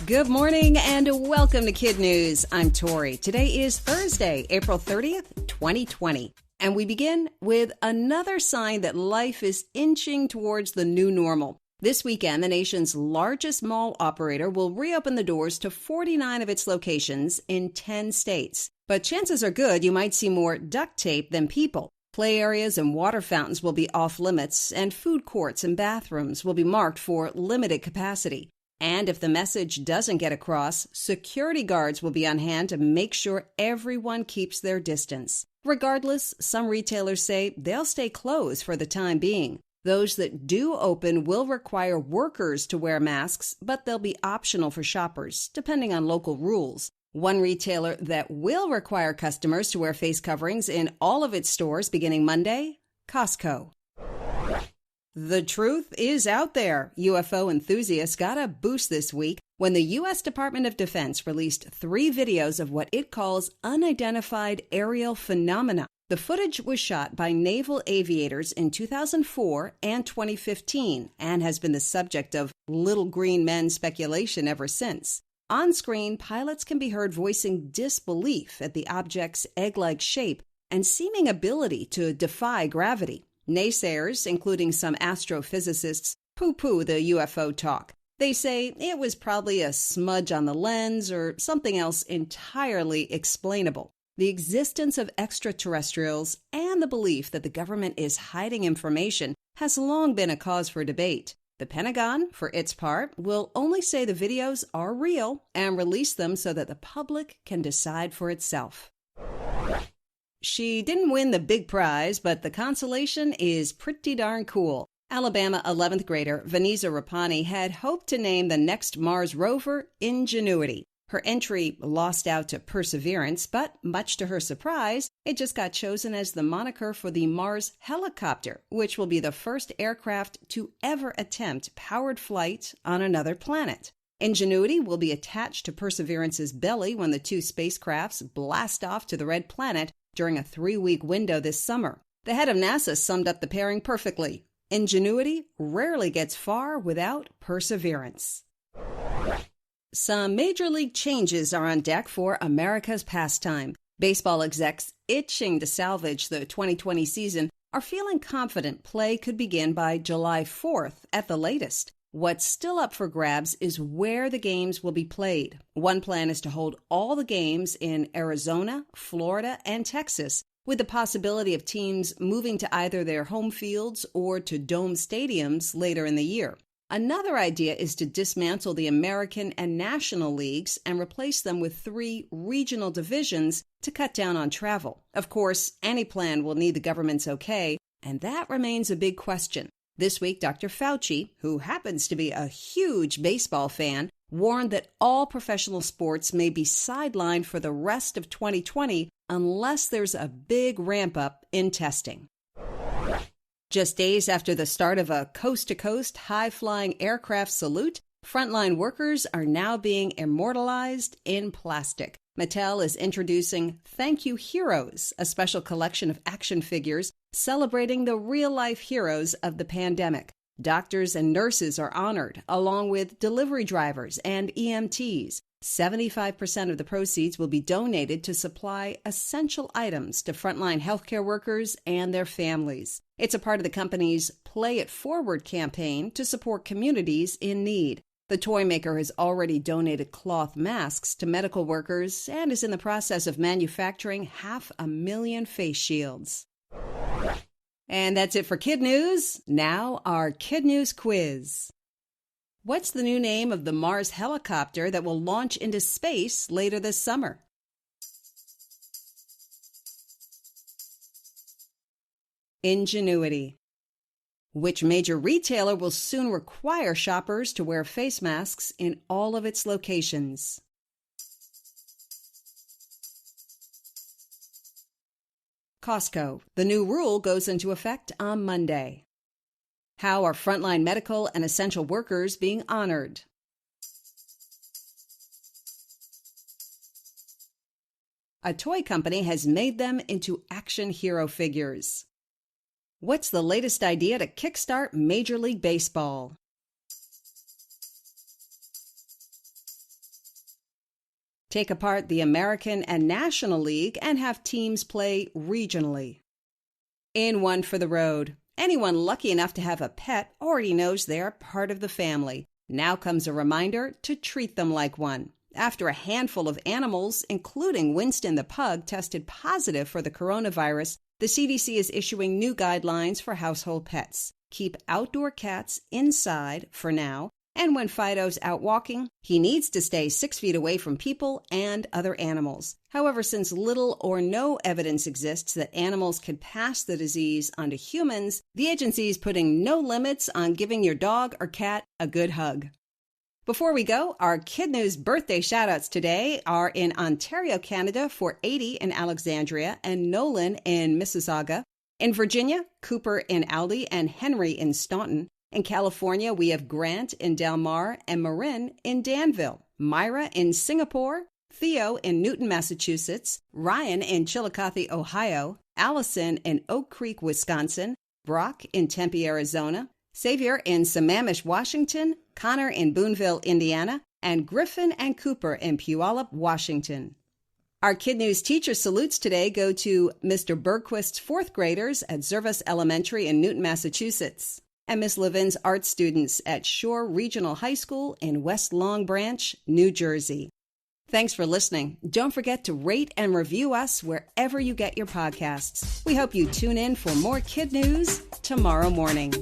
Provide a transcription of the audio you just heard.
Good morning and welcome to KidNuz. I'm Tori. Today is Thursday, April 30th, 2020. And we begin with another sign that life is inching towards the new normal. This weekend, the nation's largest mall operator will reopen the doors to 49 of its locations in 10 states. But chances are good you might see more duct tape than people. Play areas and water fountains will be off limits, and food courts and bathrooms will be marked for limited capacity. And if the message doesn't get across, security guards will be on hand to make sure everyone keeps their distance. Regardless, some retailers say they'll stay closed for the time being. Those that do open will require workers to wear masks, but they'll be optional for shoppers, depending on local rules. One retailer that will require customers to wear face coverings in all of its stores beginning Monday, Costco. The truth is out there. UFO enthusiasts got a boost this week when the U.S. Department of Defense released 3 videos of what it calls unidentified aerial phenomena. The footage was shot by naval aviators in 2004 and 2015 and has been the subject of little green men speculation ever since. On screen, pilots can be heard voicing disbelief at the object's egg-like shape and seeming ability to defy gravity. Naysayers, including some astrophysicists, poo-poo the UFO talk. They say it was probably a smudge on the lens or something else entirely explainable. The existence of extraterrestrials and the belief that the government is hiding information has long been a cause for debate. The Pentagon, for its part, will only say the videos are real and release them so that the public can decide for itself. She didn't win the big prize, but the consolation is pretty darn cool. Alabama 11th grader Vanessa Rapani had hoped to name the next Mars rover Ingenuity. Her entry lost out to Perseverance, but much to her surprise, it just got chosen as the moniker for the Mars helicopter, which will be the first aircraft to ever attempt powered flight on another planet. Ingenuity will be attached to Perseverance's belly when the 2 spacecrafts blast off to the red planet during a 3-week window this summer. The head of NASA summed up the pairing perfectly. Ingenuity rarely gets far without Perseverance. Some major league changes are on deck for America's pastime. Baseball execs itching to salvage the 2020 season are feeling confident play could begin by July 4th at the latest. What's still up for grabs is where the games will be played. One plan is to hold all the games in Arizona, Florida, and Texas, with the possibility of teams moving to either their home fields or to dome stadiums later in the year. Another idea is to dismantle the American and National Leagues and replace them with 3 regional divisions to cut down on travel. Of course, any plan will need the government's okay, and that remains a big question. This week, Dr. Fauci, who happens to be a huge baseball fan, warned that all professional sports may be sidelined for the rest of 2020 unless there's a big ramp-up in testing. Just days after the start of a coast-to-coast high-flying aircraft salute, frontline workers are now being immortalized in plastic. Mattel is introducing Thank You Heroes, a special collection of action figures celebrating the real-life heroes of the pandemic. Doctors and nurses are honored, along with delivery drivers and EMTs. 75% of the proceeds will be donated to supply essential items to frontline healthcare workers and their families. It's a part of the company's Play It Forward campaign to support communities in need. The toy maker has already donated cloth masks to medical workers and is in the process of manufacturing 500,000 face shields. And that's it for KidNuz. Now our KidNuz quiz. What's the new name of the Mars helicopter that will launch into space later this summer? Ingenuity. Which major retailer will soon require shoppers to wear face masks in all of its locations? Costco. The new rule goes into effect on Monday. How are frontline medical and essential workers being honored? A toy company has made them into action hero figures. What's the latest idea to kickstart Major League Baseball? take apart the American and National League, and have teams play regionally. In One for the Road, anyone lucky enough to have a pet already knows they're part of the family. Now comes a reminder to treat them like one. After a handful of animals, including Winston the pug, tested positive for the coronavirus, the CDC is issuing new guidelines for household pets. Keep outdoor cats inside for now, and when Fido's out walking, he needs to stay 6 feet away from people and other animals. However, since little or no evidence exists that animals can pass the disease onto humans, the agency is putting no limits on giving your dog or cat a good hug. Before we go, our KidNuz birthday shoutouts today are in Ontario, Canada for 80 in Alexandria and Nolan in Mississauga. In Virginia, Cooper in Aldie and Henry in Staunton. In California, we have Grant in Del Mar and Marin in Danville. Myra in Singapore. Theo in Newton, Massachusetts. Ryan in Chillicothe, Ohio. Allison in Oak Creek, Wisconsin. Brock in Tempe, Arizona. Xavier in Sammamish, Washington, Connor in Boonville, Indiana, and Griffin and Cooper in Puyallup, Washington. Our KidNuz teacher salutes today go to Mr. Bergquist's 4th graders at Zervas Elementary in Newton, Massachusetts, and Miss Levin's art students at Shore Regional High School in West Long Branch, New Jersey. Thanks for listening. Don't forget to rate and review us wherever you get your podcasts. We hope you tune in for more KidNuz tomorrow morning.